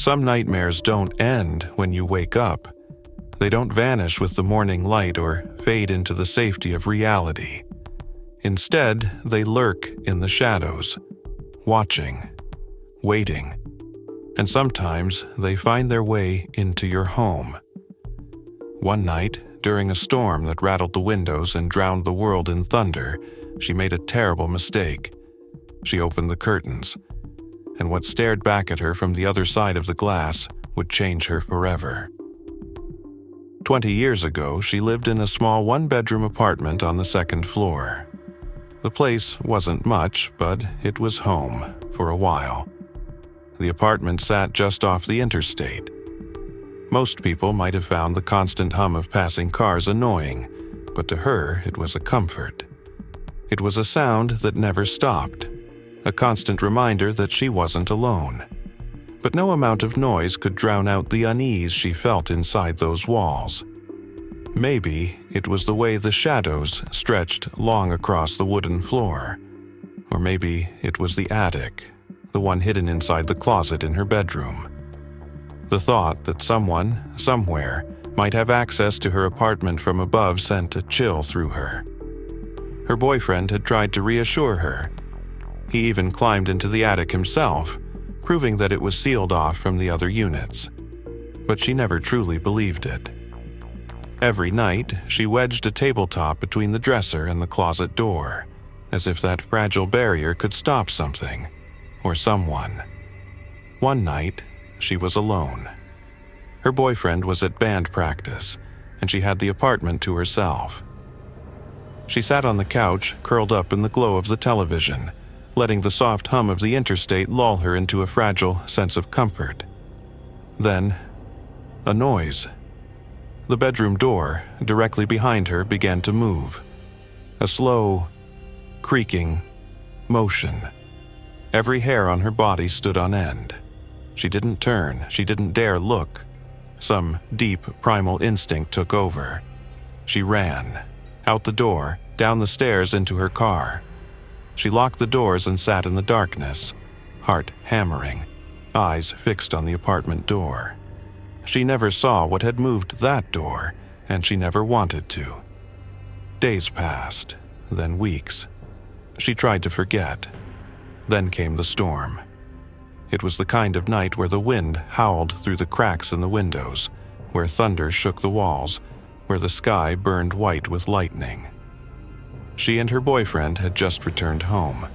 Some nightmares don't end when you wake up. They don't vanish with the morning light or fade into the safety of reality. Instead, they lurk in the shadows, watching, waiting, and sometimes they find their way into your home. One night, during a storm that rattled the windows and drowned the world in thunder, she made a terrible mistake. She opened the curtains, and what stared back at her from the other side of the glass would change her forever. 20 years ago, she lived in a small one-bedroom apartment on the second floor. The place wasn't much, but it was home for a while. The apartment sat just off the interstate. Most people might have found the constant hum of passing cars annoying, but to her it was a comfort. It was a sound that never stopped, a constant reminder that she wasn't alone. But no amount of noise could drown out the unease she felt inside those walls. Maybe it was the way the shadows stretched long across the wooden floor. Or maybe it was the attic, the one hidden inside the closet in her bedroom. The thought that someone, somewhere, might have access to her apartment from above sent a chill through her. Her boyfriend had tried to reassure her. He even climbed into the attic himself, proving that it was sealed off from the other units. But she never truly believed it. Every night, she wedged a tabletop between the dresser and the closet door, as if that fragile barrier could stop something, or someone. One night, she was alone. Her boyfriend was at band practice, and she had the apartment to herself. She sat on the couch, curled up in the glow of the television, letting the soft hum of the interstate lull her into a fragile sense of comfort. Then, a noise. The bedroom door, directly behind her, began to move. A slow, creaking motion. Every hair on her body stood on end. She didn't turn, she didn't dare look. Some deep, primal instinct took over. She ran. Out the door, down the stairs into her car. She locked the doors and sat in the darkness, heart hammering, eyes fixed on the apartment door. She never saw what had moved that door, and she never wanted to. Days passed, then weeks. She tried to forget. Then came the storm. It was the kind of night where the wind howled through the cracks in the windows, where thunder shook the walls, where the sky burned white with lightning. She and her boyfriend had just returned home.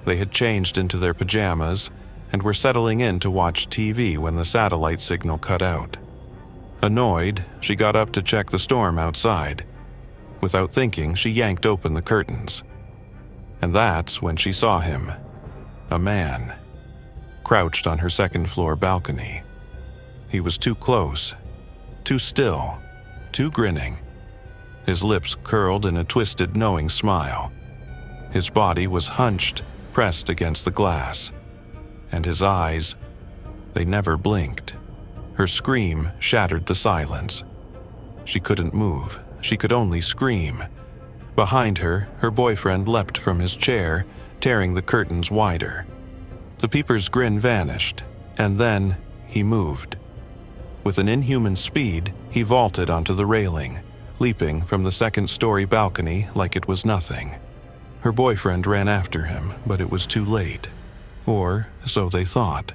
They had changed into their pajamas and were settling in to watch TV when the satellite signal cut out. Annoyed, she got up to check the storm outside. Without thinking, she yanked open the curtains. And that's when she saw him. A man. Crouched on her second-floor balcony. He was too close, too still, too grinning. His lips curled in a twisted, knowing smile. His body was hunched, pressed against the glass. And his eyes, they never blinked. Her scream shattered the silence. She couldn't move. She could only scream. Behind her, her boyfriend leapt from his chair, tearing the curtains wider. The peeper's grin vanished, and then he moved. With an inhuman speed, he vaulted onto the railing, leaping from the second-story balcony like it was nothing. Her boyfriend ran after him, but it was too late. Or so they thought.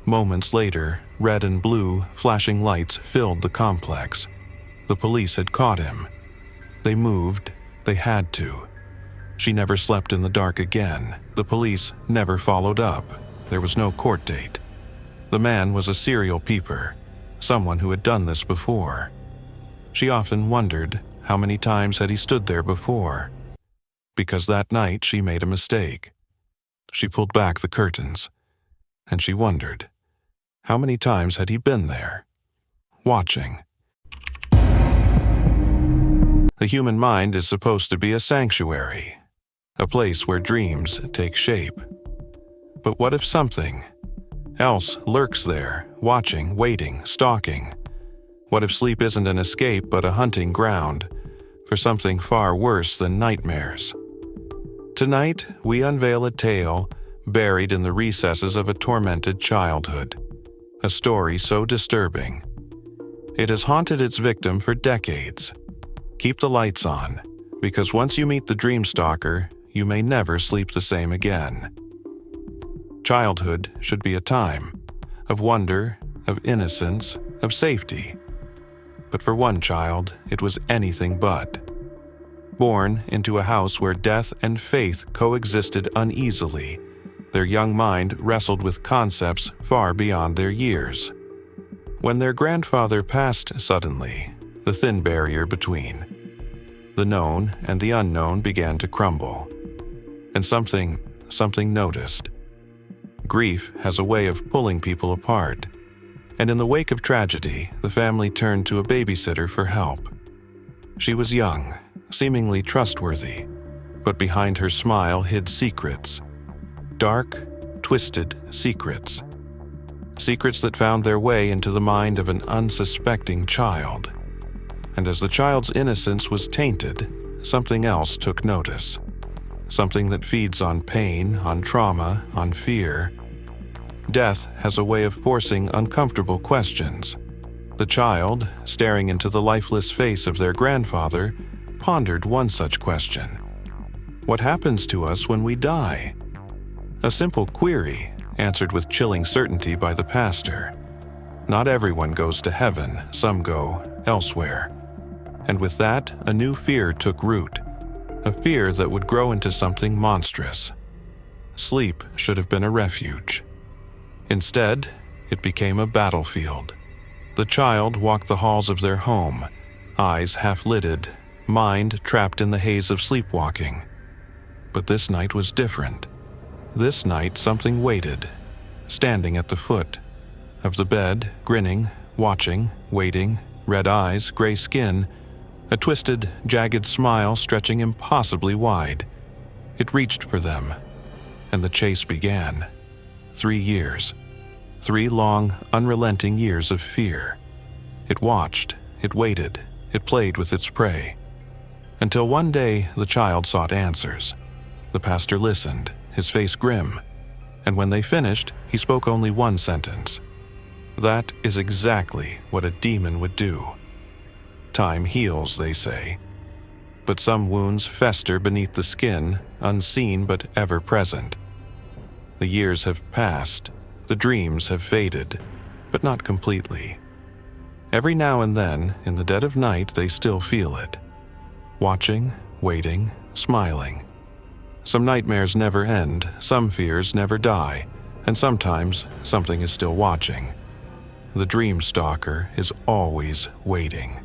Moments later, red and blue, flashing lights filled the complex. The police had caught him. They moved. They had to. She never slept in the dark again. The police never followed up. There was no court date. The man was a serial peeper, someone who had done this before. She often wondered how many times had he stood there before. Because that night she made a mistake. She pulled back the curtains, and she wondered, how many times had he been there, watching? The human mind is supposed to be a sanctuary, a place where dreams take shape. But what if something else lurks there, watching, waiting, stalking? What if sleep isn't an escape but a hunting ground for something far worse than nightmares? Tonight, we unveil a tale buried in the recesses of a tormented childhood, a story so disturbing. It has haunted its victim for decades. Keep the lights on, because once you meet the dream stalker, you may never sleep the same again. Childhood should be a time of wonder, of innocence, of safety. But for one child, it was anything but. Born into a house where death and faith coexisted uneasily, their young mind wrestled with concepts far beyond their years. When their grandfather passed suddenly, the thin barrier between the known and the unknown began to crumble. And something noticed. Grief has a way of pulling people apart. And in the wake of tragedy, the family turned to a babysitter for help. She was young, seemingly trustworthy, but behind her smile hid secrets. Dark, twisted secrets. Secrets that found their way into the mind of an unsuspecting child. And as the child's innocence was tainted, something else took notice. Something that feeds on pain, on trauma, on fear. Death has a way of forcing uncomfortable questions. The child, staring into the lifeless face of their grandfather, pondered one such question. What happens to us when we die? A simple query, answered with chilling certainty by the pastor. Not everyone goes to heaven, some go elsewhere. And with that, a new fear took root. A fear that would grow into something monstrous. Sleep should have been a refuge. Instead, it became a battlefield. The child walked the halls of their home, eyes half-lidded, mind trapped in the haze of sleepwalking. But this night was different. This night something waited, standing at the foot of the bed, grinning, watching, waiting, red eyes, gray skin, a twisted, jagged smile stretching impossibly wide. It reached for them, and the chase began. 3 years. 3 long, unrelenting years of fear. It watched, it waited, it played with its prey. Until one day the child sought answers. The pastor listened, his face grim, and when they finished, he spoke only one sentence. That is exactly what a demon would do. Time heals, they say. But some wounds fester beneath the skin, unseen but ever present. The years have passed, the dreams have faded, but not completely. Every now and then, in the dead of night, they still feel it. Watching, waiting, smiling. Some nightmares never end, some fears never die, and sometimes something is still watching. The dream stalker is always waiting.